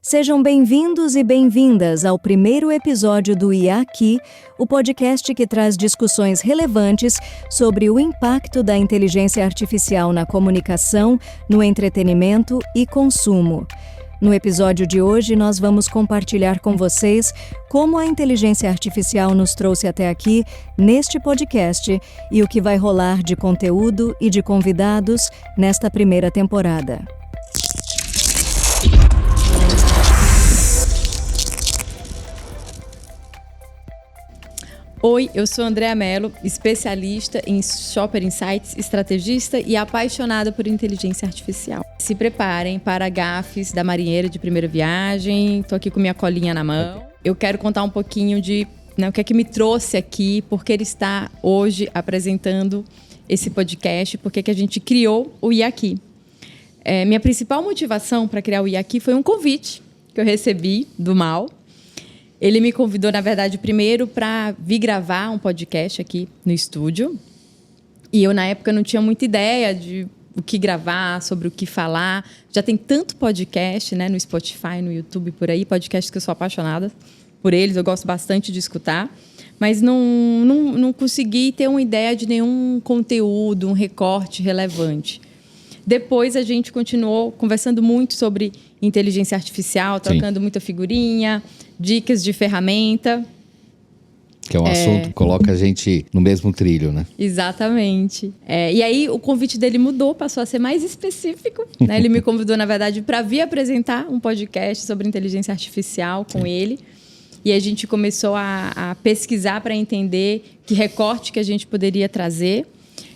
Sejam bem-vindos e bem-vindas ao primeiro episódio do IA Aqui, o podcast que traz discussões relevantes sobre o impacto da inteligência artificial na comunicação, no entretenimento e consumo. No episódio de hoje, nós vamos compartilhar com vocês como a inteligência artificial nos trouxe até aqui neste podcast e o que vai rolar de conteúdo e de convidados nesta primeira temporada. Oi, eu sou Andréa Mello, especialista em Shopper Insights, estrategista e apaixonada por inteligência artificial. Se preparem para gafes da marinheira de primeira viagem, estou aqui com minha colinha na mão. Eu quero contar um pouquinho de o que é que me trouxe aqui, por que ele está hoje apresentando esse podcast, por que a gente criou o IA Aqui. Minha principal motivação para criar o IA Aqui foi um convite que eu recebi do Mal. Ele me convidou, na verdade, primeiro para vir gravar um podcast aqui no estúdio. E eu, na época, não tinha muita ideia de o que gravar, sobre o que falar. Já tem tanto podcast, né, no Spotify, no YouTube, por aí. Podcasts que eu sou apaixonada por eles, eu gosto bastante de escutar. Mas não consegui ter uma ideia de nenhum conteúdo, um recorte relevante. Depois, a gente continuou conversando muito sobre inteligência artificial, trocando muita figurinha, dicas de ferramenta. Que é um assunto que coloca a gente no mesmo trilho, né? Exatamente. E aí o convite dele mudou, passou a ser mais específico. Né? Ele me convidou, na verdade, para vir apresentar um podcast sobre inteligência artificial com ele. E a gente começou a pesquisar para entender que recorte que a gente poderia trazer.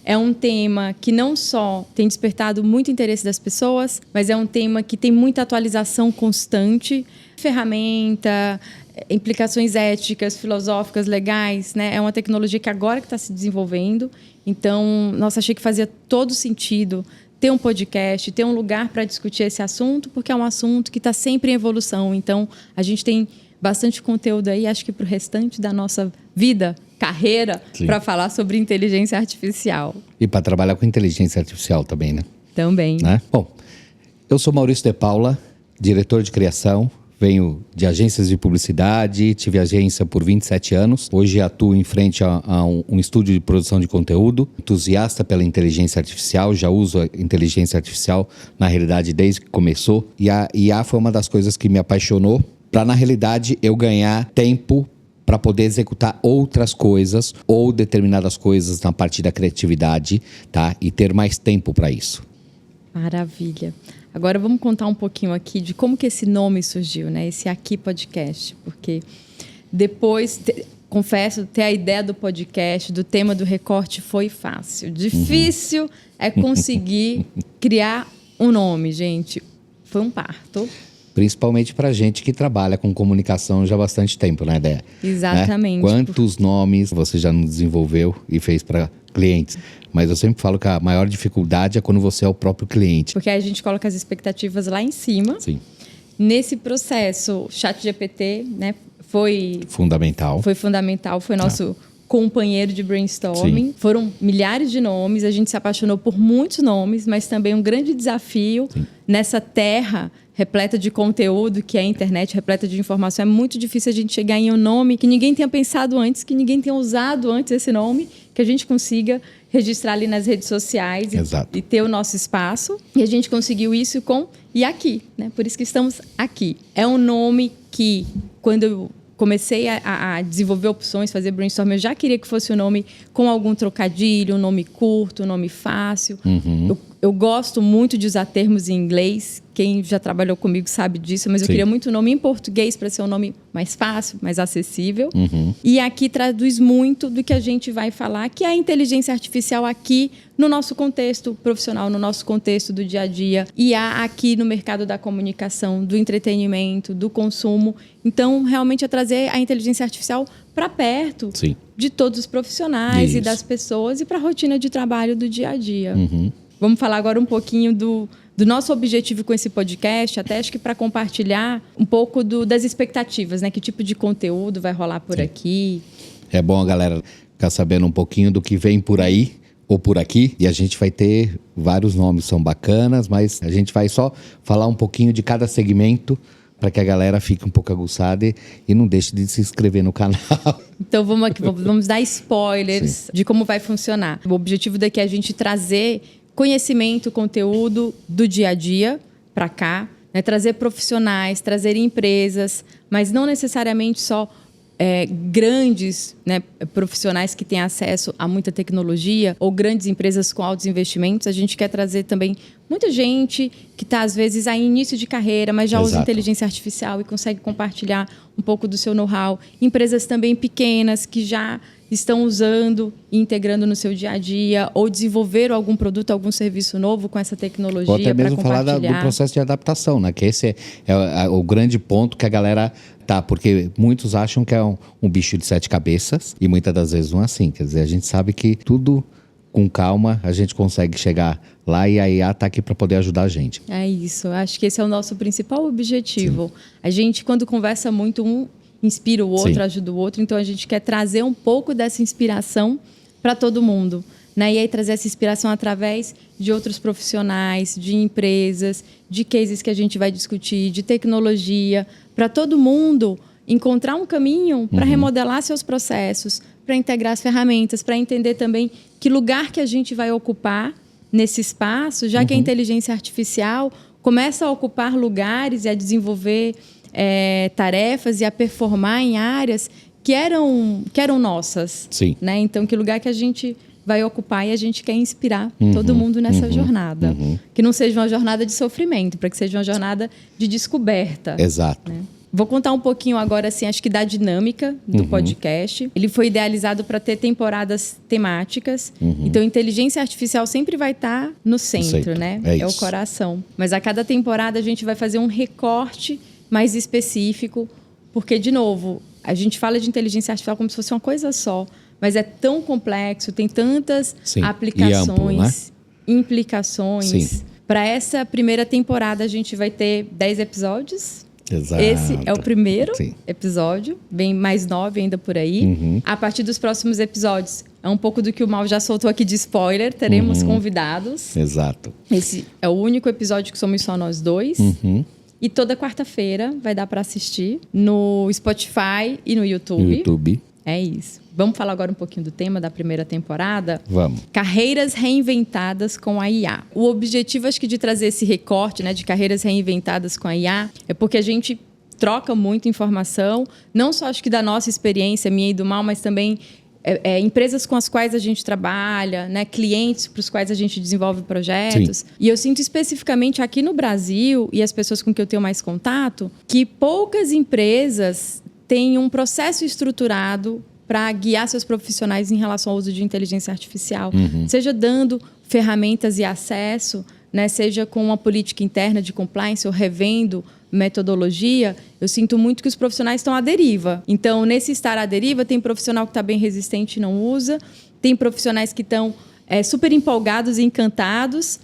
É um tema que não só tem despertado muito interesse das pessoas, mas é um tema que tem muita atualização constante. Ferramenta, implicações éticas, filosóficas, legais, né? É uma tecnologia que agora que está se desenvolvendo. Então, nossa, achei que fazia todo sentido ter um podcast, ter um lugar para discutir esse assunto, porque é um assunto que está sempre em evolução. Então, a gente tem bastante conteúdo aí, acho que para o restante da nossa vida, carreira, para falar sobre inteligência artificial. E para trabalhar com inteligência artificial também, né? Também. Né? Bom, eu sou Maurício de Paula, diretor de criação. Venho de agências de publicidade, tive agência por 27 anos. Hoje atuo em frente a um estúdio de produção de conteúdo. Entusiasta pela inteligência artificial, já uso a inteligência artificial, na realidade, desde que começou. E a IA foi uma das coisas que me apaixonou para, na realidade, eu ganhar tempo para poder executar outras coisas ou determinadas coisas na parte da criatividade, tá? E ter mais tempo para isso. Maravilha. Agora vamos contar um pouquinho aqui de como que esse nome surgiu, né? Esse Aqui Podcast, porque depois, confesso, ter a ideia do podcast, do tema do recorte foi fácil. Difícil é conseguir criar um nome, gente. Foi um parto. Principalmente para gente que trabalha com comunicação já há bastante tempo, né, Dé? Exatamente. Né? Quantos nomes você já não desenvolveu e fez para clientes? Mas eu sempre falo que a maior dificuldade é quando você é o próprio cliente. Porque aí a gente coloca as expectativas lá em cima. Sim. Nesse processo, o ChatGPT, né, foi fundamental, foi nosso companheiro de brainstorming. Sim. Foram milhares de nomes, a gente se apaixonou por muitos nomes, mas também um grande desafio nessa terra repleta de conteúdo, que é a internet, repleta de informação. É muito difícil a gente chegar em um nome que ninguém tenha pensado antes, que ninguém tenha usado antes esse nome, que a gente consiga registrar ali nas redes sociais e ter o nosso espaço. E a gente conseguiu isso com IA Aqui, né? Por isso que estamos aqui. É um nome que, quando eu comecei a desenvolver opções, fazer brainstorm, eu já queria que fosse um nome com algum trocadilho, um nome curto, um nome fácil. Eu gosto muito de usar termos em inglês. Quem já trabalhou comigo sabe disso, mas eu queria muito um nome em português para ser um nome mais fácil, mais acessível. E aqui traduz muito do que a gente vai falar, que é a inteligência artificial aqui no nosso contexto profissional, no nosso contexto do dia a dia. E há aqui no mercado da comunicação, do entretenimento, do consumo. Então, realmente é trazer a inteligência artificial para perto de todos os profissionais e das pessoas e para a rotina de trabalho do dia a dia. Vamos falar agora um pouquinho do nosso objetivo com esse podcast, até acho que para compartilhar um pouco das expectativas, né? Que tipo de conteúdo vai rolar por aqui. É bom a galera ficar sabendo um pouquinho do que vem por aí ou por aqui. E a gente vai ter vários nomes, são bacanas, mas a gente vai só falar um pouquinho de cada segmento para que a galera fique um pouco aguçada e não deixe de se inscrever no canal. Então vamos dar spoilers de como vai funcionar. O objetivo daqui é a gente trazer conhecimento, conteúdo do dia a dia para cá, né? Trazer profissionais, trazer empresas, mas não necessariamente só grandes, né, profissionais que têm acesso a muita tecnologia ou grandes empresas com altos investimentos. A gente quer trazer também muita gente que está, às vezes, em início de carreira, mas já usa inteligência artificial e consegue compartilhar um pouco do seu know-how. Empresas também pequenas que já estão usando e integrando no seu dia a dia ou desenvolveram algum produto, algum serviço novo com essa tecnologia. Ou até mesmo falar do processo de adaptação, né? Que esse é o grande ponto que a galera porque muitos acham que é um bicho de 7 cabeças e muitas das vezes não é assim. Quer dizer, a gente sabe que tudo com calma a gente consegue chegar lá e a IA está aqui para poder ajudar a gente. É isso, eu acho que esse é o nosso principal objetivo. Sim. A gente, quando conversa muito, um inspira o outro, ajuda o outro, então a gente quer trazer um pouco dessa inspiração para todo mundo. Né? E aí trazer essa inspiração através de outros profissionais, de empresas, de cases que a gente vai discutir, de tecnologia, para todo mundo encontrar um caminho para remodelar seus processos, para integrar as ferramentas, para entender também que lugar que a gente vai ocupar nesse espaço, já que a inteligência artificial começa a ocupar lugares e a desenvolver tarefas e a performar em áreas que eram nossas. Sim. Né? Então, que lugar que a gente vai ocupar e a gente quer inspirar todo mundo nessa jornada. Que não seja uma jornada de sofrimento, para que seja uma jornada de descoberta. Exato. Né? Vou contar um pouquinho agora, assim, acho que da dinâmica do podcast. Ele foi idealizado para ter temporadas temáticas. Então, inteligência artificial sempre vai estar no centro, né? É o coração. Mas a cada temporada a gente vai fazer um recorte mais específico, porque, de novo, a gente fala de inteligência artificial como se fosse uma coisa só, mas é tão complexo, tem tantas aplicações, amplo, né? Implicações. Para essa primeira temporada, a gente vai ter 10 episódios. Exato. Esse é o primeiro episódio, bem mais 9 ainda por aí. A partir dos próximos episódios, é um pouco do que o Mal já soltou aqui de spoiler, teremos convidados. Exato. Esse é o único episódio que somos só nós dois. E toda quarta-feira vai dar para assistir no Spotify e no YouTube. É isso. Vamos falar agora um pouquinho do tema da primeira temporada? Vamos. Carreiras reinventadas com a IA. O objetivo, acho que, de trazer esse recorte, né, de carreiras reinventadas com a IA é porque a gente troca muita informação, não só, acho que, da nossa experiência, minha e do Mal, mas também empresas com as quais a gente trabalha, né, clientes para os quais a gente desenvolve projetos. E eu sinto especificamente aqui no Brasil, e as pessoas com quem eu tenho mais contato, que poucas empresas têm um processo estruturado para guiar seus profissionais em relação ao uso de inteligência artificial. Seja dando ferramentas e acesso, né, seja com uma política interna de compliance ou revendo metodologia, eu sinto muito que os profissionais estão à deriva. Então, nesse estar à deriva, tem profissional que está bem resistente e não usa, tem profissionais que estão super empolgados e encantados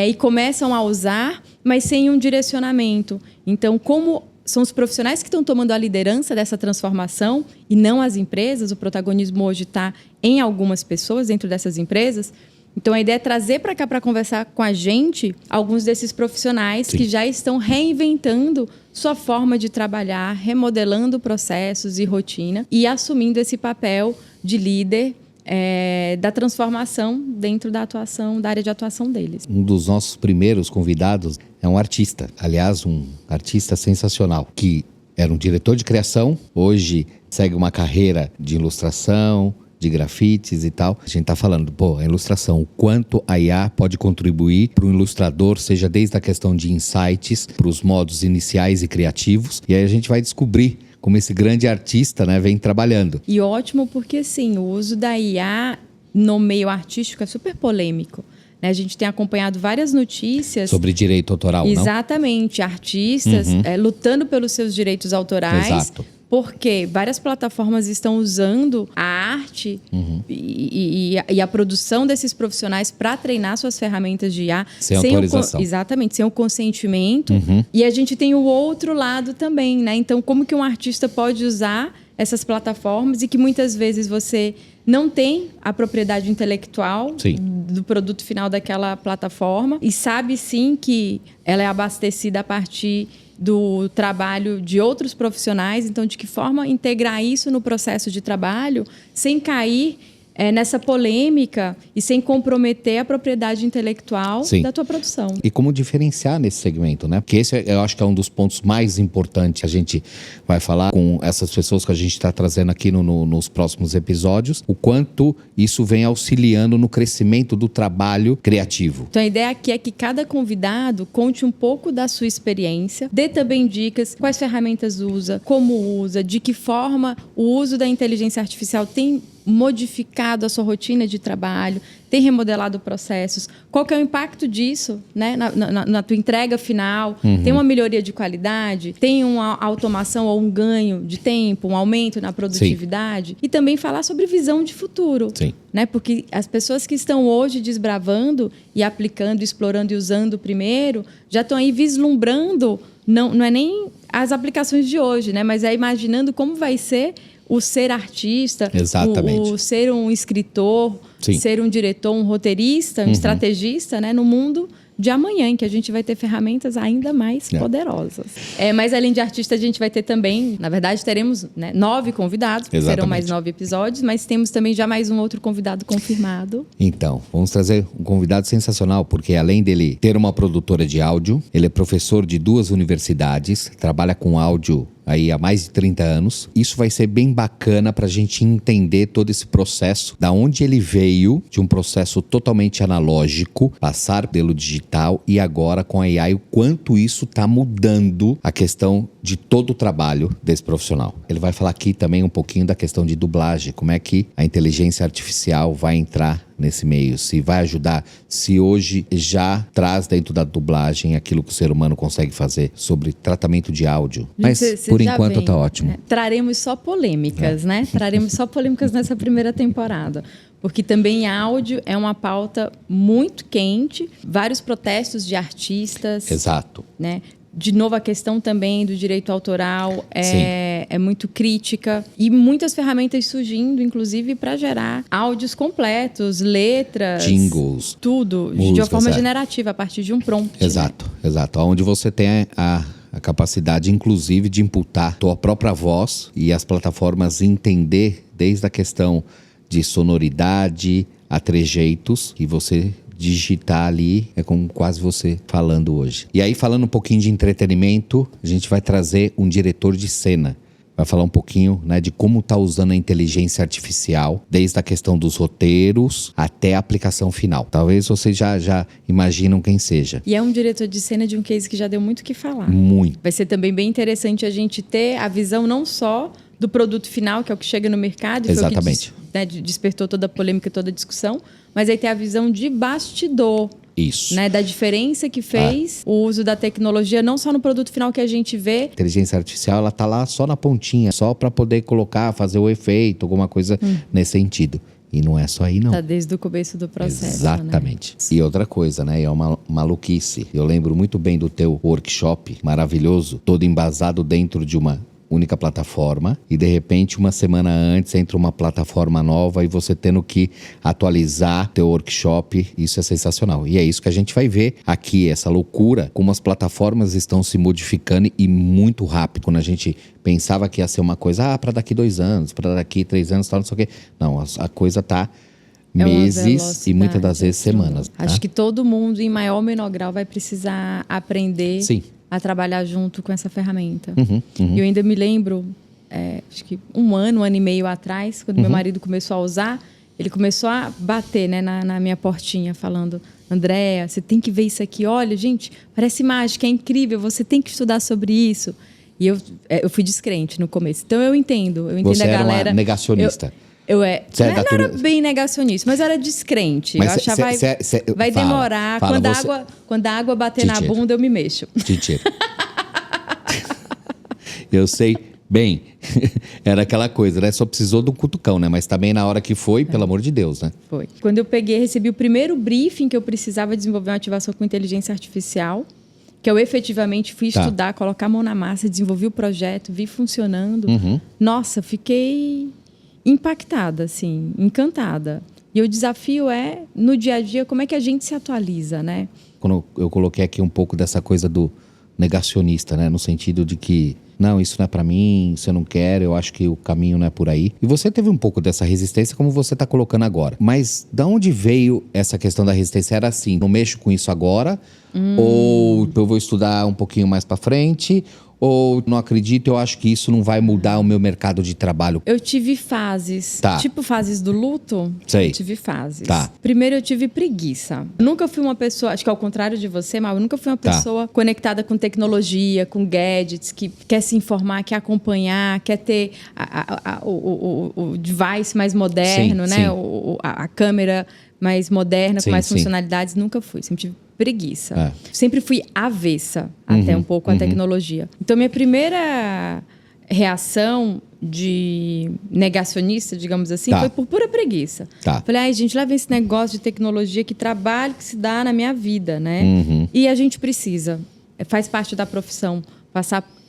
e começam a usar, mas sem um direcionamento. Então, como são os profissionais que estão tomando a liderança dessa transformação e não as empresas, o protagonismo hoje está em algumas pessoas dentro dessas empresas. Então, a ideia é trazer para cá para conversar com a gente alguns desses profissionais que já estão reinventando sua forma de trabalhar, remodelando processos e rotina e assumindo esse papel de líder da transformação dentro da área de atuação deles. Um dos nossos primeiros convidados é um artista, aliás, um artista sensacional, que era um diretor de criação, hoje segue uma carreira de ilustração, de grafites e tal. A gente está falando, a ilustração, o quanto a IA pode contribuir para o ilustrador, seja desde a questão de insights, para os modos iniciais e criativos, e aí a gente vai descobrir como esse grande artista, né, vem trabalhando. E ótimo porque, sim, o uso da IA no meio artístico é super polêmico. Né? A gente tem acompanhado várias notícias... Sobre direito autoral, não? Exatamente. Artistas lutando pelos seus direitos autorais. Exato. Porque várias plataformas estão usando a arte e a produção desses profissionais para treinar suas ferramentas de IA. Sem autorização. Exatamente, sem o consentimento. E a gente tem o outro lado também, né? Então, como que um artista pode usar essas plataformas e que muitas vezes você não tem a propriedade intelectual do produto final daquela plataforma e sabe, sim, que ela é abastecida a partir do trabalho de outros profissionais. Então, de que forma integrar isso no processo de trabalho sem cair nessa polêmica e sem comprometer a propriedade intelectual da tua produção. E como diferenciar nesse segmento, né? Porque esse eu acho que é um dos pontos mais importantes. A gente vai falar com essas pessoas que a gente está trazendo aqui nos próximos episódios, o quanto isso vem auxiliando no crescimento do trabalho criativo. Então a ideia aqui é que cada convidado conte um pouco da sua experiência, dê também dicas, quais ferramentas usa, como usa, de que forma o uso da inteligência artificial tem modificado a sua rotina de trabalho, tem remodelado processos, qual que é o impacto disso, né, na tua entrega final, tem uma melhoria de qualidade, tem uma automação ou um ganho de tempo, um aumento na produtividade. E também falar sobre visão de futuro, né, porque as pessoas que estão hoje desbravando e aplicando, explorando e usando primeiro, já estão aí vislumbrando, não é nem as aplicações de hoje, né, mas é imaginando como vai ser o ser artista, o ser um escritor, ser um diretor, um roteirista, um estrategista, né, no mundo de amanhã, em que a gente vai ter ferramentas ainda mais poderosas. Mas além de artista, a gente vai ter também, na verdade, teremos 9 convidados, serão mais 9 episódios, mas temos também já mais um outro convidado confirmado. Então, vamos trazer um convidado sensacional, porque além dele ter uma produtora de áudio, ele é professor de 2 universidades, trabalha com áudio aí há mais de 30 anos. Isso vai ser bem bacana para a gente entender todo esse processo, da onde ele veio, de um processo totalmente analógico, passar pelo digital e agora com a AI, o quanto isso está mudando a questão de todo o trabalho desse profissional. Ele vai falar aqui também um pouquinho da questão de dublagem, como é que a inteligência artificial vai entrar nesse meio, se vai ajudar, se hoje já traz dentro da dublagem aquilo que o ser humano consegue fazer sobre tratamento de áudio. Mas por enquanto tá ótimo. Traremos só polêmicas, né? Traremos só polêmicas nessa primeira temporada. Porque também áudio é uma pauta muito quente, vários protestos de artistas. Exato. Né? De novo, a questão também do direito autoral é muito crítica. E muitas ferramentas surgindo, inclusive, para gerar áudios completos, letras... Jingles. Tudo, músicas, de uma forma generativa, a partir de um prompt. Exato. Onde você tem a capacidade, inclusive, de imputar a tua própria voz e as plataformas entender desde a questão de sonoridade a trejeitos e você digitar ali, é como quase você falando hoje. E aí, falando um pouquinho de entretenimento, a gente vai trazer um diretor de cena. Vai falar um pouquinho, né, de como está usando a inteligência artificial, desde a questão dos roteiros até a aplicação final. Talvez vocês já imaginam quem seja. E é um diretor de cena de um case que já deu muito o que falar. Muito. Vai ser também bem interessante a gente ter a visão não só do produto final, que é o que chega no mercado, e exatamente. Foi o que despertou toda a polêmica, toda a discussão, mas aí tem a visão de bastidor. Isso. Né, da diferença que fez o uso da tecnologia, não só no produto final que a gente vê. A inteligência artificial, ela tá lá só na pontinha, só para poder colocar, fazer o efeito, alguma coisa nesse sentido. E não é só aí, não. Tá desde o começo do processo. Exatamente. Né? E outra coisa, né? É uma maluquice. Eu lembro muito bem do teu workshop maravilhoso, todo embasado dentro de uma única plataforma, e de repente uma semana antes entra uma plataforma nova e você tendo que atualizar teu workshop. Isso é sensacional. E é isso que a gente vai ver aqui, essa loucura, como as plataformas estão se modificando e muito rápido. Quando a gente pensava que ia ser uma coisa, para daqui 2 anos, para daqui 3 anos, tal, não sei o quê. Não, a coisa tá meses e muitas das vezes semanas. Acho que todo mundo, em maior ou menor grau, vai precisar aprender a trabalhar junto com essa ferramenta. E eu ainda me lembro, acho que 1 ano e meio atrás, quando meu marido começou a usar, ele começou a bater, né, na minha portinha, falando: Andréa, você tem que ver isso aqui. Olha, gente, parece mágica, é incrível, você tem que estudar sobre isso. E eu fui descrente no começo. Então eu entendo você a galera... Você era uma negacionista. Não era bem negacionista, mas era descrente. Mas eu achava vai demorar. Quando a água bater na bunda, eu me mexo. Eu sei bem. Era aquela coisa, né? Só precisou de um cutucão, né? Mas também na hora que foi, pelo amor de Deus, né? Foi. Quando eu recebi o primeiro briefing que eu precisava desenvolver uma ativação com inteligência artificial, que eu efetivamente fui estudar, colocar a mão na massa, desenvolvi o projeto, vi funcionando. Nossa, fiquei impactada, assim, encantada. E o desafio é, no dia a dia, como é que a gente se atualiza, né? Quando eu coloquei aqui um pouco dessa coisa do negacionista, né? No sentido de que, não, isso não é para mim, isso eu não quero, eu acho que o caminho não é por aí. E você teve um pouco dessa resistência, como você está colocando agora. Mas da onde veio essa questão da resistência? Era assim, não mexo com isso agora, ou eu vou estudar um pouquinho mais para frente, ou não acredito, eu acho que isso não vai mudar o meu mercado de trabalho? Eu tive fases, tipo fases do luto. Sei. Eu tive fases. Tá. Primeiro eu tive preguiça. Eu nunca fui uma pessoa, acho que ao contrário de você, mas eu nunca fui uma pessoa conectada com tecnologia, com gadgets, que quer se informar, quer acompanhar, quer ter o device mais moderno, sim, né? Sim. A câmera mais moderna, com mais sim. funcionalidades. Nunca fui, sempre tive preguiça. Sempre fui avessa até um pouco à tecnologia. Então, minha primeira reação de negacionista, digamos assim, foi por pura preguiça. Falei, ai, gente, leva esse negócio de tecnologia, que trabalho que se dá na minha vida, né? E a gente precisa, faz parte da profissão,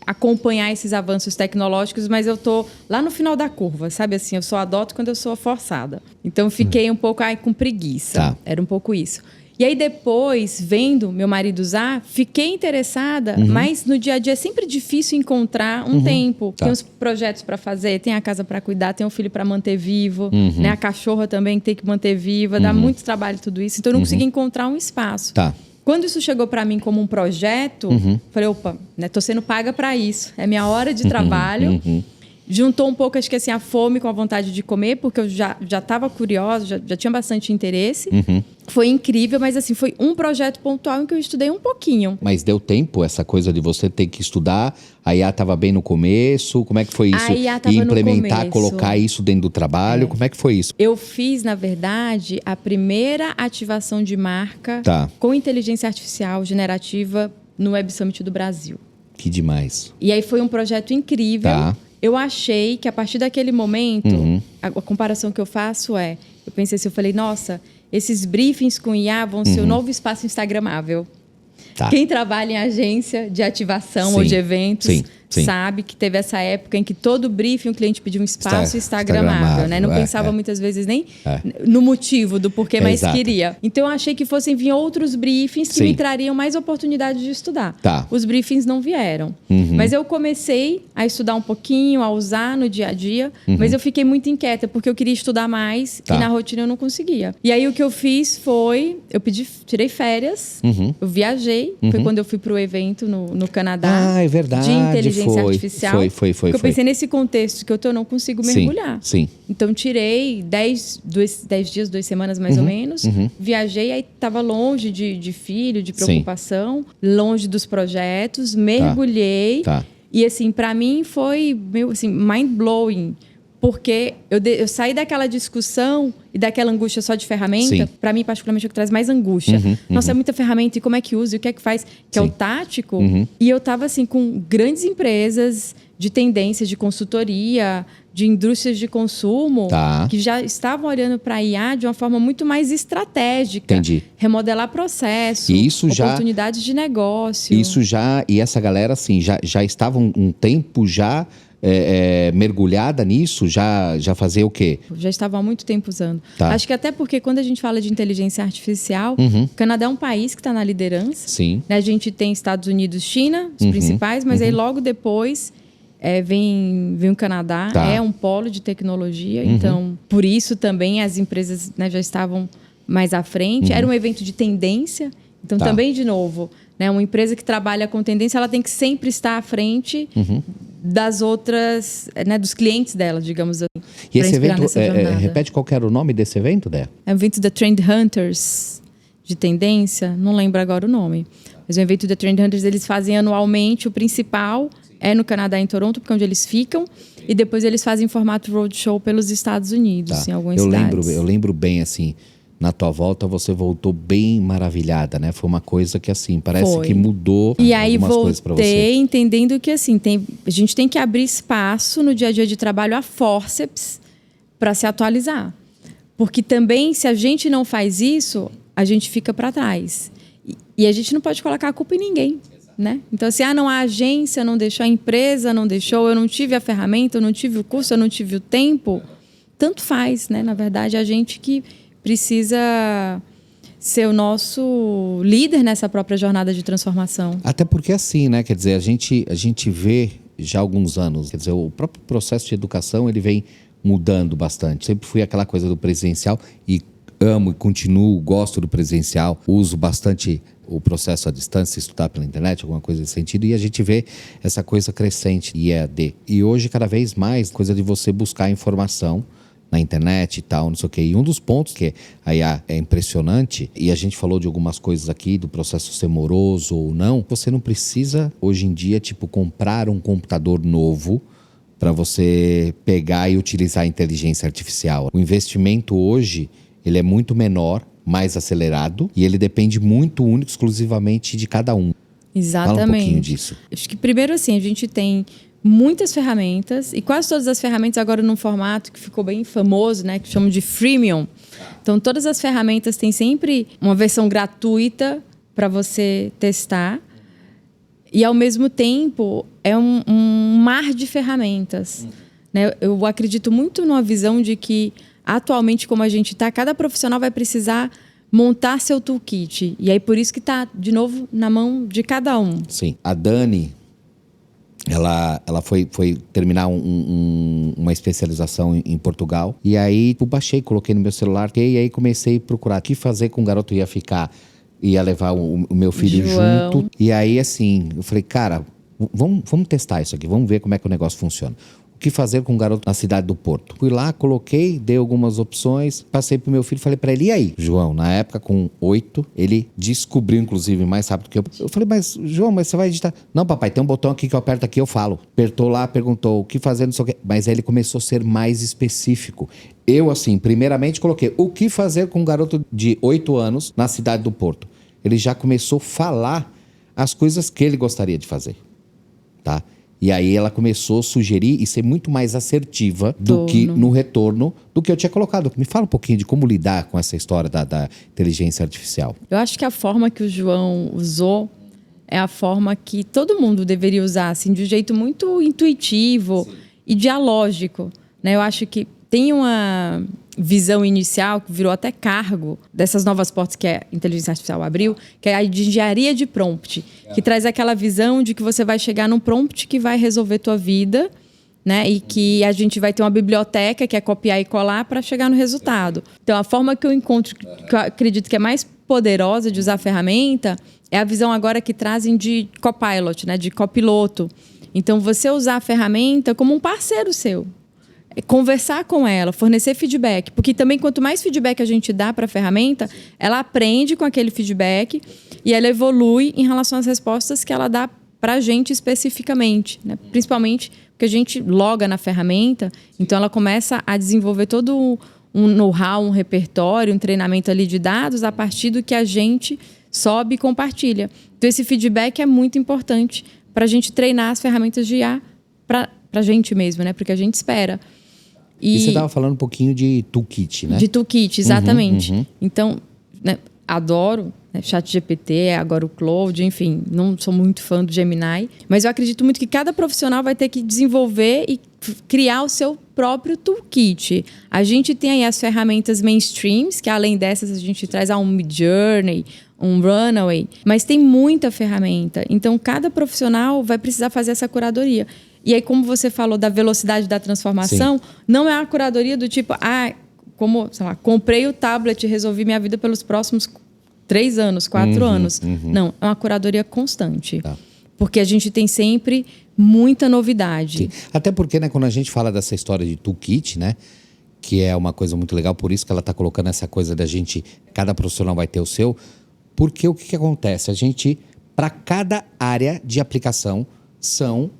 acompanhar esses avanços tecnológicos, mas eu tô lá no final da curva, sabe assim? Eu só adoto quando eu sou forçada. Então, fiquei um pouco com preguiça. Era um pouco isso. E aí depois, vendo meu marido usar, fiquei interessada, mas no dia a dia é sempre difícil encontrar um tempo. Tem os projetos para fazer, tem a casa para cuidar, tem o filho para manter vivo, né? A cachorra também tem que manter viva, dá muito trabalho tudo isso. Então eu não consegui encontrar um espaço. Quando isso chegou para mim como um projeto, falei, opa, né, tô sendo paga para isso. É minha hora de trabalho. Juntou um pouco, acho que assim, a fome com a vontade de comer, porque eu já estava curiosa, já tinha bastante interesse. Foi incrível, mas assim, foi um projeto pontual em que eu estudei um pouquinho. Mas deu tempo essa coisa de você ter que estudar? A IA estava bem no começo? Como é que foi isso? A IA estava e implementar, no começo. Colocar isso dentro do trabalho? Como é que foi isso? Eu fiz, na verdade, a primeira ativação de marca com inteligência artificial generativa no Web Summit do Brasil. Que demais. E aí foi um projeto incrível. Eu achei que a partir daquele momento, a comparação que eu faço eu pensei assim, eu falei, nossa, esses briefings com IA vão ser o novo espaço instagramável. Quem trabalha em agência de ativação ou de eventos sabe que teve essa época em que todo briefing o cliente pediu um espaço instagramável, né? Não pensava muitas vezes nem no motivo do porquê, mas queria. Então eu achei que fossem vir outros briefings que me trariam mais oportunidade de estudar. Os briefings não vieram. Mas eu comecei a estudar um pouquinho, a usar no dia a dia, mas eu fiquei muito inquieta, porque eu queria estudar mais e na rotina eu não conseguia. E aí o que eu fiz foi, tirei férias, eu viajei, foi quando eu fui para o evento no Canadá. É verdade. De inteligência artificial. Foi. Porque eu pensei, nesse contexto que eu não consigo mergulhar. Então, tirei 10 dias, 2 semanas mais ou menos. Viajei, aí estava longe de filho, de preocupação. Longe dos projetos. Mergulhei. E, assim, para mim foi meio assim, mind-blowing. Porque eu saí daquela discussão e daquela angústia só de ferramenta. Para mim, particularmente, é o que traz mais angústia. Nossa, é muita ferramenta, e como é que usa? E o que é que faz? Que é o tático. E eu estava assim, com grandes empresas de tendências de consultoria, de indústrias de consumo, que já estavam olhando para a IA de uma forma muito mais estratégica. Remodelar processo, oportunidades de negócio. E essa galera, assim, já estava um tempo já... mergulhada nisso, já fazia o quê? Já estava há muito tempo usando. Acho que até porque quando a gente fala de inteligência artificial, o Canadá é um país que está na liderança. Né? A gente tem Estados Unidos, China, os principais, mas aí logo depois vem o Canadá, é um polo de tecnologia, então por isso também as empresas, né, já estavam mais à frente. Era um evento de tendência, então também, de novo, né, uma empresa que trabalha com tendência, ela tem que sempre estar à frente das outras, né, dos clientes dela, digamos assim. E esse evento, repete qual era o nome desse evento, Dé? É o evento da Trend Hunters, de tendência, não lembro agora o nome. Mas o evento da Trend Hunters, eles fazem anualmente, o principal é no Canadá, em Toronto, porque é onde eles ficam, e depois eles fazem formato roadshow pelos Estados Unidos, em algumas cidades. Eu lembro bem, assim, na tua volta você voltou bem maravilhada, né? Foi uma coisa que, assim, parece que mudou algumas coisas para você. E aí voltei entendendo que, assim, a gente tem que abrir espaço no dia a dia de trabalho a fórceps para se atualizar. Porque também, se a gente não faz isso, a gente fica para trás. E a gente não pode colocar a culpa em ninguém. Né? Então, assim, não, a agência não deixou, a empresa não deixou, eu não tive a ferramenta, eu não tive o curso, eu não tive o tempo. Tanto faz, né? Na verdade, a gente que precisa ser o nosso líder nessa própria jornada de transformação. Até porque assim, né? Quer dizer, a gente vê já há alguns anos, quer dizer, o próprio processo de educação, ele vem mudando bastante. Sempre fui aquela coisa do presencial e amo e continuo, gosto do presencial, uso bastante o processo à distância, estudar pela internet, alguma coisa nesse sentido, e a gente vê essa coisa crescente de EAD. E hoje, cada vez mais, coisa de você buscar informação na internet e tal, não sei o quê. E um dos pontos que a IA é impressionante, e a gente falou de algumas coisas aqui, do processo ser moroso ou não, você não precisa, hoje em dia, tipo, comprar um computador novo para você pegar e utilizar a inteligência artificial. O investimento hoje, ele é muito menor, mais acelerado, e ele depende muito, único, exclusivamente de cada um. Exatamente. Fala um pouquinho disso. Acho que primeiro assim, a gente tem muitas ferramentas, e quase todas as ferramentas agora num formato que ficou bem famoso, né, que chamam de freemium. Então todas as ferramentas têm sempre uma versão gratuita para você testar, e ao mesmo tempo é um mar de ferramentas. Né? Eu acredito muito numa visão de que atualmente, como a gente está, cada profissional vai precisar montar seu toolkit. E aí, por isso que está, de novo, na mão de cada um. Sim. A Dani, ela foi terminar uma especialização em Portugal. E aí, eu baixei, coloquei no meu celular. E aí, comecei a procurar o que fazer com o garoto. Ia levar o meu filho João. junto. E aí, assim, eu falei, cara, vamos testar isso aqui. Vamos ver como é que o negócio funciona. O que fazer com um garoto na cidade do Porto? Fui lá, coloquei, dei algumas opções, passei pro meu filho, falei pra ele, e aí? João, na época com 8, ele descobriu, inclusive, mais rápido que eu. Eu falei, mas João, mas você vai editar? Não, papai, tem um botão aqui que eu aperto aqui, eu falo. Apertou lá, perguntou o que fazer, não sei o quê. Mas aí ele começou a ser mais específico. Eu, assim, primeiramente coloquei o que fazer com um garoto de 8 anos na cidade do Porto. Ele já começou a falar as coisas que ele gostaria de fazer, tá? E aí ela começou a sugerir e ser muito mais assertiva do que no retorno do que eu tinha colocado. Me fala um pouquinho de como lidar com essa história da inteligência artificial. Eu acho que a forma que o João usou é a forma que todo mundo deveria usar, assim, de um jeito muito intuitivo e dialógico. Né? Eu acho que tem uma visão inicial, que virou até cargo, dessas novas portas que a inteligência artificial abriu, que é a de engenharia de prompt, que traz aquela visão de que você vai chegar num prompt que vai resolver tua vida, né? E que a gente vai ter uma biblioteca que é copiar e colar para chegar no resultado. Então, a forma que eu encontro, que eu acredito que é mais poderosa de usar a ferramenta, é a visão agora que trazem de copilot, né? De copiloto. Então, você usar a ferramenta como um parceiro seu. Conversar com ela, fornecer feedback, porque também quanto mais feedback a gente dá para a ferramenta, ela aprende com aquele feedback e ela evolui em relação às respostas que ela dá para a gente especificamente, né? Principalmente porque a gente loga na ferramenta, então ela começa a desenvolver todo um know-how, um repertório, um treinamento ali de dados a partir do que a gente sobe e compartilha. Então esse feedback é muito importante para a gente treinar as ferramentas de IA para a gente mesmo, né? Porque a gente espera. E você estava falando um pouquinho de toolkit, né? De toolkit, exatamente. Então, né, adoro, né, ChatGPT, agora o Claude, enfim, não sou muito fã do Gemini, mas eu acredito muito que cada profissional vai ter que desenvolver e criar o seu próprio toolkit. A gente tem aí as ferramentas mainstreams, que além dessas a gente traz um Midjourney, um Runway, mas tem muita ferramenta. Então, cada profissional vai precisar fazer essa curadoria. E aí, como você falou da velocidade da transformação, sim, não é uma curadoria do tipo, como, sei lá, comprei o tablet e resolvi minha vida pelos próximos 3 anos, 4 anos. Não, é uma curadoria constante. Tá. Porque a gente tem sempre muita novidade. Sim. Até porque, né, quando a gente fala dessa história de toolkit, né, que é uma coisa muito legal, por isso que ela está colocando essa coisa da gente, cada profissional vai ter o seu, porque o que acontece? A gente, para cada área de aplicação, são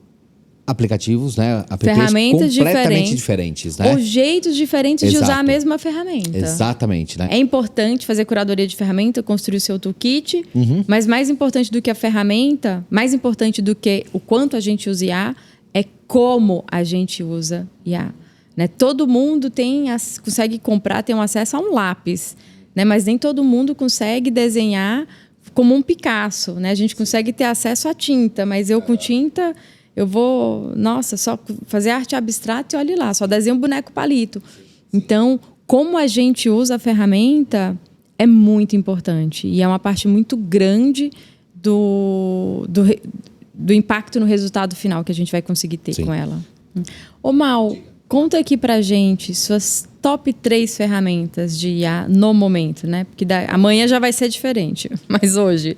aplicativos, né? Ferramentas completamente diferentes, né? Ou jeitos diferentes de usar a mesma ferramenta. Exatamente, né? É importante fazer curadoria de ferramenta, construir o seu toolkit, mas mais importante do que a ferramenta, mais importante do que o quanto a gente usa IA, é como a gente usa IA. Né? Todo mundo consegue comprar, tem um acesso a um lápis, né? Mas nem todo mundo consegue desenhar como um Picasso, né? A gente consegue ter acesso à tinta, mas eu com tinta... Eu vou, só fazer arte abstrata e olhe lá, só desenho um boneco palito. Então, como a gente usa a ferramenta é muito importante e é uma parte muito grande do impacto no resultado final que a gente vai conseguir ter com ela. Ô Mal, conta aqui pra gente suas top 3 ferramentas de IA no momento, né? Porque amanhã já vai ser diferente, mas hoje...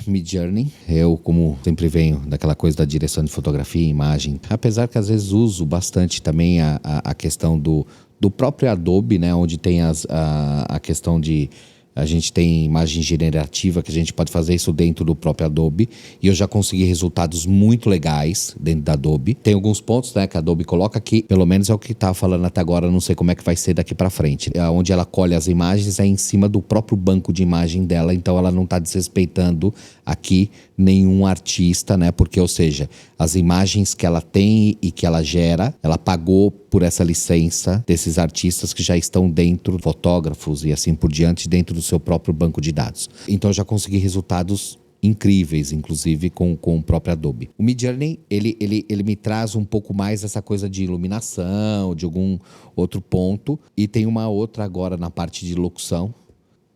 Midjourney, eu como sempre venho daquela coisa da direção de fotografia e imagem, apesar que às vezes uso bastante também a questão do próprio Adobe, né? Onde tem a questão de... A gente tem imagem generativa, que a gente pode fazer isso dentro do próprio Adobe. E eu já consegui resultados muito legais dentro da Adobe. Tem alguns pontos, né, que a Adobe coloca aqui, pelo menos é o que estava falando até agora, não sei como é que vai ser daqui para frente. Onde ela colhe as imagens é em cima do próprio banco de imagem dela, então ela não está desrespeitando aqui nenhum artista, né? Porque, ou seja, as imagens que ela tem e que ela gera, ela pagou por essa licença desses artistas que já estão dentro, fotógrafos e assim por diante, dentro do seu próprio banco de dados. Então eu já consegui resultados incríveis, inclusive com o próprio Adobe. O Midjourney, ele me traz um pouco mais essa coisa de iluminação, de algum outro ponto. E tem uma outra agora na parte de locução,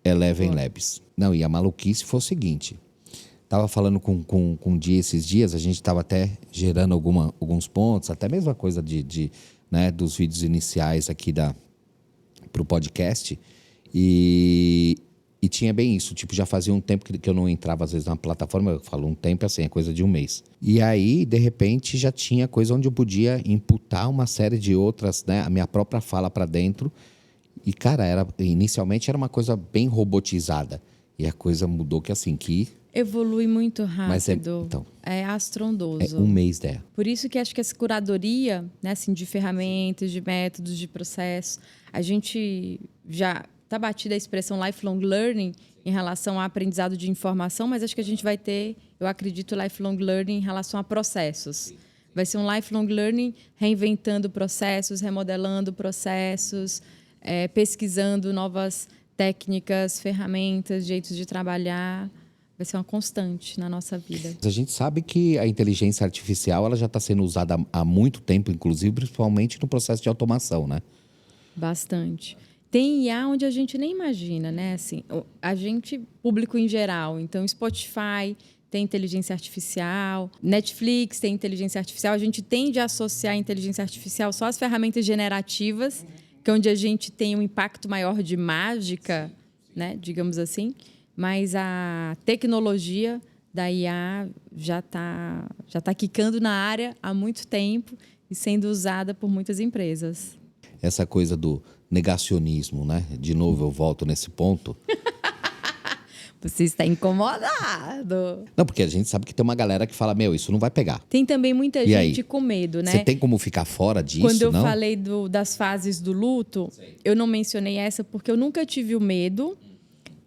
Eleven Labs. Não, e a maluquice foi o seguinte... Estava falando com um dia esses dias, a gente estava até gerando alguns pontos, até mesmo a coisa né, dos vídeos iniciais aqui para o podcast. E tinha bem isso, tipo, já fazia um tempo que eu não entrava às vezes na plataforma, eu falo um tempo assim, é coisa de um mês. E aí, de repente, já tinha coisa onde eu podia imputar uma série de outras, né, a minha própria fala para dentro. E, cara, inicialmente era uma coisa bem robotizada. E a coisa mudou que assim, que... Evolui muito rápido. Mas então, é astrondoso. É um mês dela. Por isso que acho que essa curadoria, né, assim, de ferramentas, de métodos, de processos, a gente já está batida a expressão lifelong learning em relação ao aprendizado de informação, mas acho que a gente vai ter, eu acredito, lifelong learning em relação a processos. Vai ser um lifelong learning reinventando processos, remodelando processos, pesquisando novas técnicas, ferramentas, jeitos de trabalhar. Vai ser uma constante na nossa vida. A gente sabe que a inteligência artificial ela já está sendo usada há muito tempo, inclusive, principalmente no processo de automação, né? Bastante. Tem IA onde a gente nem imagina, né? Assim, a gente, público em geral, então Spotify tem inteligência artificial, Netflix tem inteligência artificial. A gente tende a associar a inteligência artificial só às ferramentas generativas, que é onde a gente tem um impacto maior de mágica, né? Digamos assim. Mas a tecnologia da IA já tá quicando na área há muito tempo e sendo usada por muitas empresas. Essa coisa do negacionismo, né? De novo, eu volto nesse ponto. Você está incomodado. Não, porque a gente sabe que tem uma galera que fala, isso não vai pegar. Tem também muita e gente aí? Com medo, né? Você tem como ficar fora disso, Quando eu não? falei das fases do luto, eu não mencionei essa porque eu nunca tive o medo,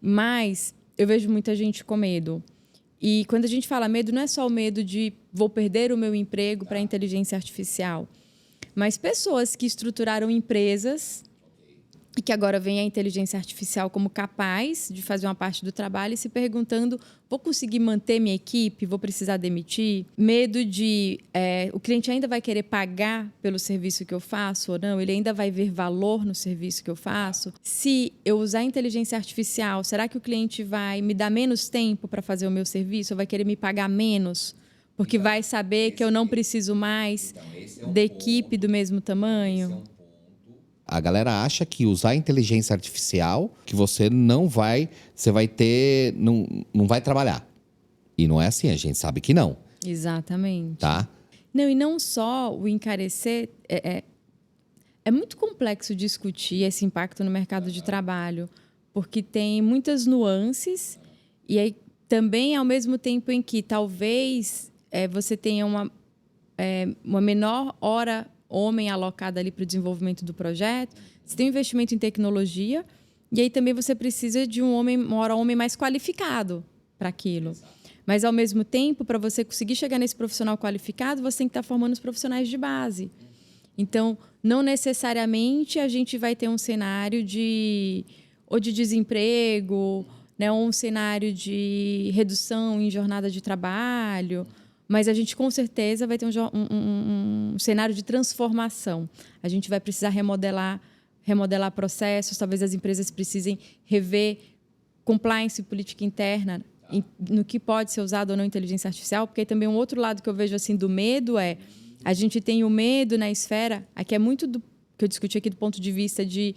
mas... eu vejo muita gente com medo. E quando a gente fala medo, não é só o medo de vou perder o meu emprego para a inteligência artificial, mas pessoas que estruturaram empresas e que agora veem a inteligência artificial como capaz de fazer uma parte do trabalho e se perguntando, vou conseguir manter minha equipe? Vou precisar demitir? Medo de o cliente ainda vai querer pagar pelo serviço que eu faço ou não? Ele ainda vai ver valor no serviço que eu faço? Se eu usar a inteligência artificial, será que o cliente vai me dar menos tempo para fazer o meu serviço? Ou vai querer me pagar menos? Porque vai saber que eu não preciso mais da equipe do mesmo tamanho? A galera acha que usar a inteligência artificial, que você não vai trabalhar. E não é assim, a gente sabe que não. Exatamente. Tá? Não, e não só o encarecer... É muito complexo discutir esse impacto no mercado de trabalho, porque tem muitas nuances e aí também, ao mesmo tempo em que talvez você tenha uma menor hora homem alocada ali para o desenvolvimento do projeto, você tem um investimento em tecnologia e aí também você precisa de uma hora homem mais qualificado para aquilo. Mas, ao mesmo tempo, para você conseguir chegar nesse profissional qualificado, você tem que estar formando os profissionais de base. Então, não necessariamente a gente vai ter um cenário de desemprego, né, ou um cenário de redução em jornada de trabalho, mas a gente, com certeza, vai ter um cenário de transformação. A gente vai precisar remodelar remodelar processos, talvez as empresas precisem rever compliance e política interna no que pode ser usado ou não inteligência artificial, porque também um outro lado que eu vejo assim do medo é a gente tem o medo na esfera, aqui é muito do que eu discuti aqui do ponto de vista de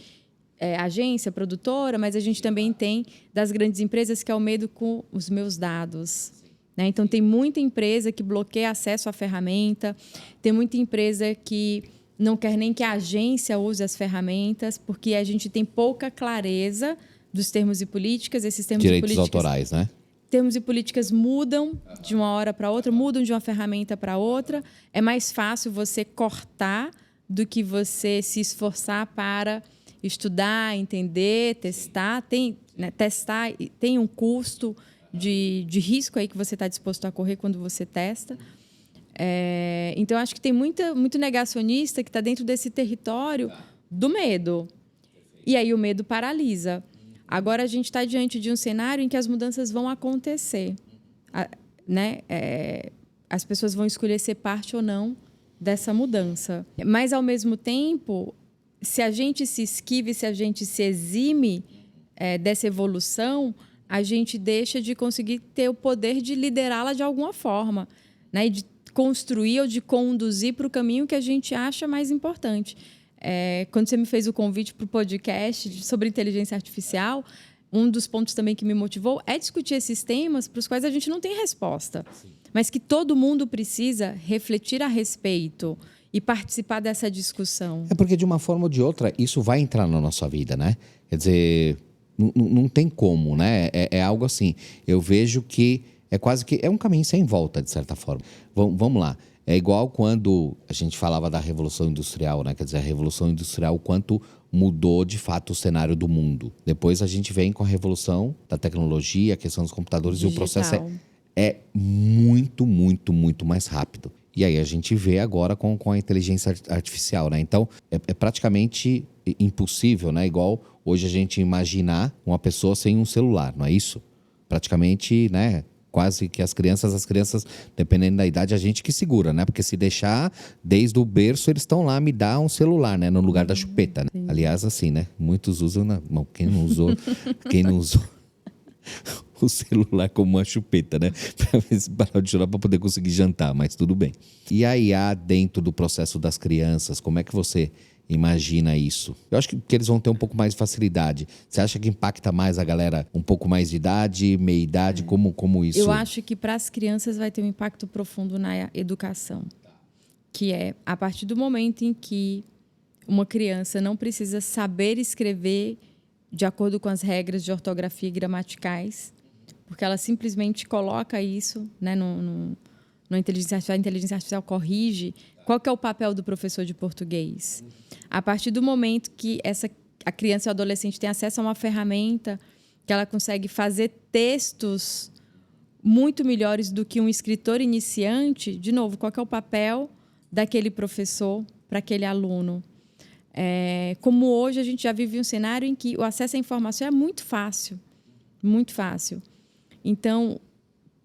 agência, produtora, mas a gente também tem das grandes empresas que é o medo com os meus dados. Né? Então, tem muita empresa que bloqueia acesso à ferramenta, tem muita empresa que não quer nem que a agência use as ferramentas, porque a gente tem pouca clareza dos termos e políticas. Esses termos Direitos e políticas, autorais, né? Termos e políticas mudam de uma hora para outra, mudam de uma ferramenta para outra. É mais fácil você cortar do que você se esforçar para estudar, entender, testar. Testar tem um custo de risco aí que você está disposto a correr quando você testa. Então, acho que tem muito negacionista que está dentro desse território do medo. E aí o medo paralisa. Agora, a gente está diante de um cenário em que as mudanças vão acontecer. As pessoas vão escolher ser parte ou não dessa mudança. Mas, ao mesmo tempo, se a gente se esquiva, se a gente se exime dessa evolução, a gente deixa de conseguir ter o poder de liderá-la de alguma forma, né? E de construir ou de conduzir para o caminho que a gente acha mais importante. Quando você me fez o convite para o podcast sobre inteligência artificial, um dos pontos também que me motivou é discutir esses temas para os quais a gente não tem resposta, mas que todo mundo precisa refletir a respeito e participar dessa discussão. Porque, de uma forma ou de outra, isso vai entrar na nossa vida, né? Quer dizer, não tem como, né? É algo assim, eu vejo que é quase que um caminho sem volta, de certa forma. Vamos lá. É igual quando a gente falava da Revolução Industrial, né? Quer dizer, a Revolução Industrial, quanto mudou de fato o cenário do mundo. Depois a gente vem com a revolução da tecnologia, a questão dos computadores, digital. E o processo é muito, muito, muito mais rápido. E aí a gente vê agora com a inteligência artificial, né? Então, é praticamente impossível, né? Igual hoje a gente imaginar uma pessoa sem um celular, não é isso? Praticamente, né? Quase que as crianças, dependendo da idade, a gente que segura, né? Porque se deixar, desde o berço, eles estão lá, me dá um celular, né? No lugar da chupeta, né? Sim. Aliás, assim, né? Muitos usam, não, quem não usou o celular como uma chupeta, né? Para ver se parar de chorar para poder conseguir jantar, mas tudo bem. E a IA dentro do processo das crianças, como é que você imagina isso? Eu acho que eles vão ter um pouco mais de facilidade. Você acha que impacta mais a galera um pouco mais de idade, meia idade? Como isso? Eu acho que para as crianças vai ter um impacto profundo na educação. Que é a partir do momento em que uma criança não precisa saber escrever de acordo com as regras de ortografia e gramaticais, porque ela simplesmente coloca isso, né, na inteligência artificial. A inteligência artificial corrige. Qual que é o papel do professor de português? A partir do momento que a criança e o adolescente têm acesso a uma ferramenta que ela consegue fazer textos muito melhores do que um escritor iniciante, de novo, qual que é o papel daquele professor para aquele aluno? Como hoje a gente já vive um cenário em que o acesso à informação é muito fácil. Muito fácil. Então,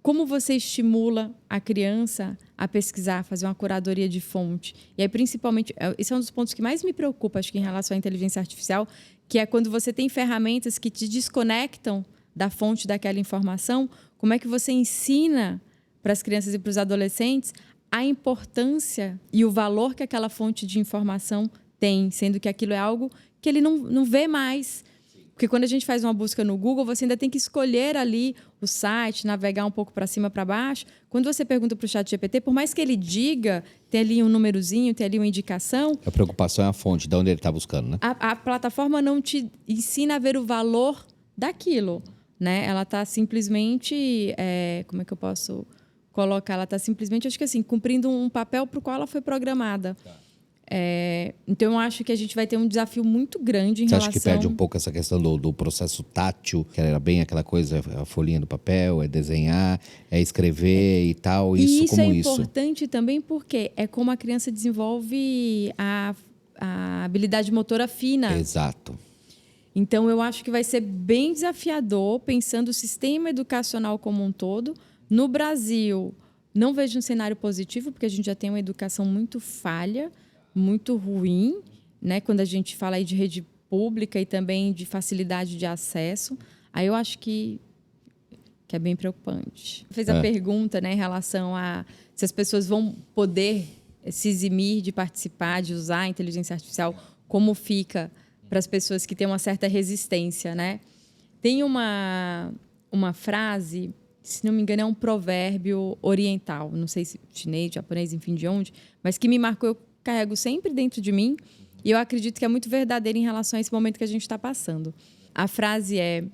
como você estimula a criança a pesquisar, fazer uma curadoria de fonte? E aí, principalmente, esse é um dos pontos que mais me preocupa, acho que em relação à inteligência artificial, que é quando você tem ferramentas que te desconectam da fonte daquela informação, como é que você ensina para as crianças e para os adolescentes a importância e o valor que aquela fonte de informação tem, sendo que aquilo é algo que ele não vê mais. Porque quando a gente faz uma busca no Google, você ainda tem que escolher ali o site, navegar um pouco para cima, para baixo. Quando você pergunta para o ChatGPT, por mais que ele diga, tem ali um númerozinho, tem ali uma indicação... A preocupação é a fonte, de onde ele está buscando, né? A plataforma não te ensina a ver o valor daquilo, né? Ela está simplesmente... como é que eu posso colocar? Ela está simplesmente, acho que assim, cumprindo um papel para o qual ela foi programada. Tá. Então, eu acho que a gente vai ter um desafio muito grande em relação... Você acha que perde um pouco essa questão do processo tátil, que era bem aquela coisa, a folhinha do papel, é desenhar, é escrever e tal, isso é importante também porque é como a criança desenvolve a habilidade motora fina. Exato. Então, eu acho que vai ser bem desafiador, pensando o sistema educacional como um todo. No Brasil, não vejo um cenário positivo, porque a gente já tem uma educação muito falha, muito ruim, né? Quando a gente fala aí de rede pública e também de facilidade de acesso, aí eu acho que é bem preocupante. Fez a pergunta, né, em relação a se as pessoas vão poder se eximir de participar, de usar a inteligência artificial, como fica para as pessoas que têm uma certa resistência, né? Tem uma frase, se não me engano, é um provérbio oriental, não sei se chinês, japonês, enfim, de onde, mas que me marcou, eu carrego sempre dentro de mim e eu acredito que é muito verdadeiro em relação a esse momento que a gente está passando. A frase é: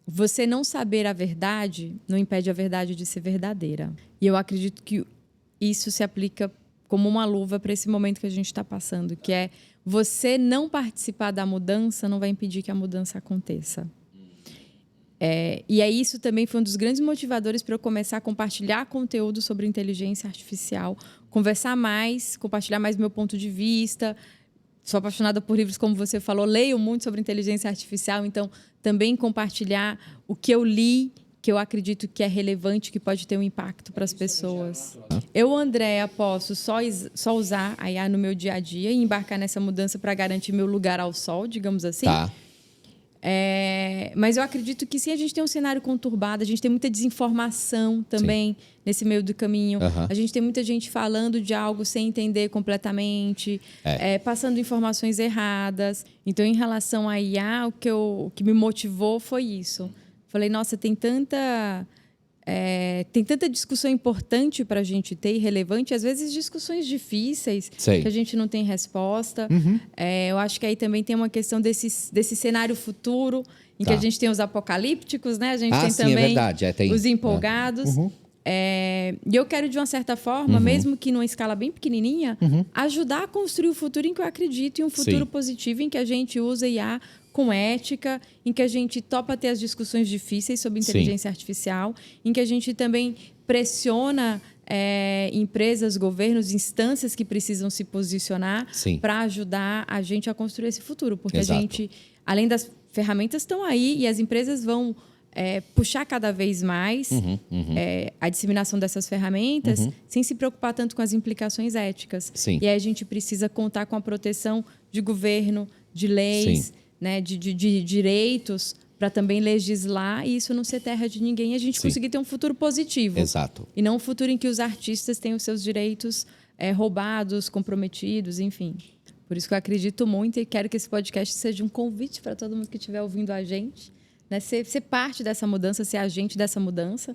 você não saber a verdade não impede a verdade de ser verdadeira. E eu acredito que isso se aplica como uma luva para esse momento que a gente está passando, que é você não participar da mudança não vai impedir que a mudança aconteça. E aí isso também foi um dos grandes motivadores para eu começar a compartilhar conteúdo sobre inteligência artificial, conversar mais, compartilhar mais meu ponto de vista. Sou apaixonada por livros, como você falou, leio muito sobre inteligência artificial, então também compartilhar o que eu li, que eu acredito que é relevante, que pode ter um impacto para as pessoas. Eu, Andréa, posso só usar a IA no meu dia a dia e embarcar nessa mudança para garantir meu lugar ao sol, digamos assim. Tá. Mas eu acredito que sim, a gente tem um cenário conturbado, a gente tem muita desinformação também nesse meio do caminho. A gente tem muita gente falando de algo sem entender completamente, passando informações erradas. Então, em relação à IA, o que me motivou foi isso. Falei, nossa, tem tanta discussão importante para a gente ter e relevante, às vezes discussões difíceis que a gente não tem resposta. Eu acho que aí também tem uma questão desse cenário futuro em que a gente tem os apocalípticos, né? A gente tem também os empolgados. E eu quero, de uma certa forma, mesmo que numa escala bem pequenininha, ajudar a construir o futuro em que eu acredito, e um futuro positivo em que a gente usa IA com ética, em que a gente topa ter as discussões difíceis sobre inteligência artificial, em que a gente também pressiona empresas, governos, instâncias que precisam se posicionar para ajudar a gente a construir esse futuro. Porque a gente, além das ferramentas, estão aí e as empresas vão puxar cada vez mais a disseminação dessas ferramentas sem se preocupar tanto com as implicações éticas. E aí a gente precisa contar com a proteção de governo, de leis, né, de direitos, para também legislar e isso não ser terra de ninguém, e a gente conseguir ter um futuro positivo. E não um futuro em que os artistas têm os seus direitos roubados, comprometidos, enfim. Por isso que eu acredito muito e quero que esse podcast seja um convite para todo mundo que estiver ouvindo a gente, né, ser parte dessa mudança, ser agente dessa mudança,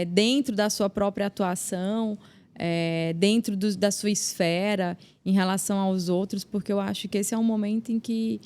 dentro da sua própria atuação, dentro da sua esfera, em relação aos outros, porque eu acho que esse é um momento em que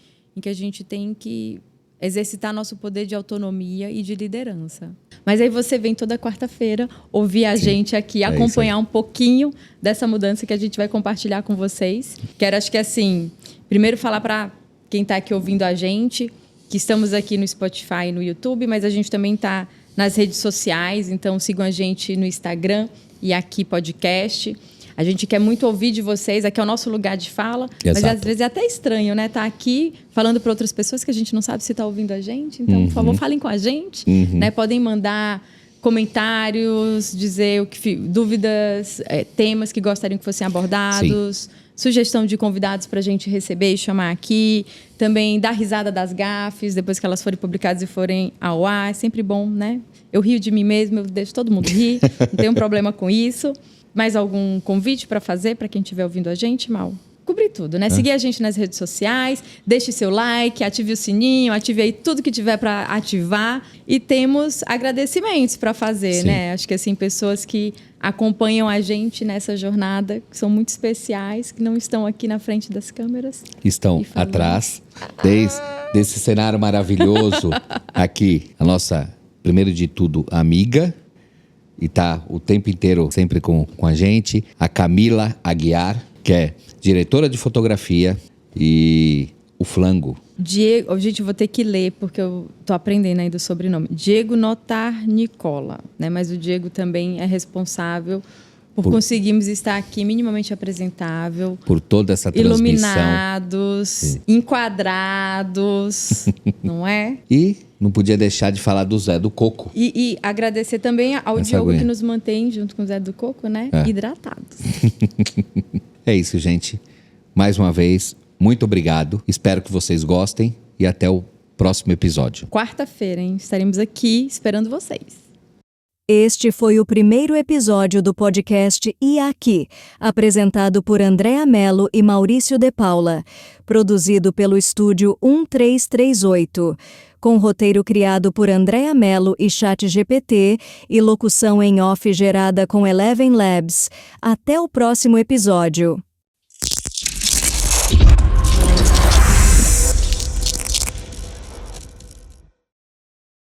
a gente tem que exercitar nosso poder de autonomia e de liderança. Mas aí você vem toda quarta-feira ouvir a gente aqui, acompanhar um pouquinho dessa mudança que a gente vai compartilhar com vocês. Quero, acho que assim, primeiro falar para quem está aqui ouvindo a gente, que estamos aqui no Spotify e no YouTube, mas a gente também está nas redes sociais, então sigam a gente no Instagram e aqui podcast. A gente quer muito ouvir de vocês, aqui é o nosso lugar de fala, mas às vezes é até estranho, né? Tá aqui falando para outras pessoas que a gente não sabe se está ouvindo a gente. Então, por favor, falem com a gente. Né? Podem mandar comentários, dizer dúvidas, temas que gostariam que fossem abordados, sugestão de convidados para a gente receber e chamar aqui. Também dar risada das gafes, depois que elas forem publicadas e forem ao ar. É sempre bom, né? Eu rio de mim mesma, eu deixo todo mundo rir, não tenho problema com isso. Mais algum convite para fazer para quem estiver ouvindo a gente, Mal? Cobrir tudo, né? Seguir a gente nas redes sociais, deixe seu like, ative o sininho, ative aí tudo que tiver para ativar. E temos agradecimentos para fazer, né? Acho que assim, pessoas que acompanham a gente nessa jornada, que são muito especiais, que não estão aqui na frente das câmeras. Estão atrás, desde esse cenário maravilhoso aqui. A nossa, primeiro de tudo, amiga, e tá o tempo inteiro sempre com a gente, a Camila Aguiar, que é diretora de fotografia, e o Flango. Diego, gente, eu vou ter que ler, porque eu tô aprendendo ainda o sobrenome. Diego Notar Nicola, né? Mas o Diego também é responsável por conseguirmos estar aqui minimamente apresentável. Por toda essa transmissão. Iluminados, enquadrados, não é? E não podia deixar de falar do Zé do Coco. E agradecer também ao Diogo que nos mantém, junto com o Zé do Coco, né? Hidratados. É isso, gente. Mais uma vez, muito obrigado. Espero que vocês gostem e até o próximo episódio. Quarta-feira, hein? Estaremos aqui esperando vocês. Este foi o primeiro episódio do podcast E Aqui, apresentado por Andréa Mello e Maurício de Paula, produzido pelo estúdio 1338, com roteiro criado por Andréa Mello e ChatGPT e locução em off gerada com Eleven Labs. Até o próximo episódio.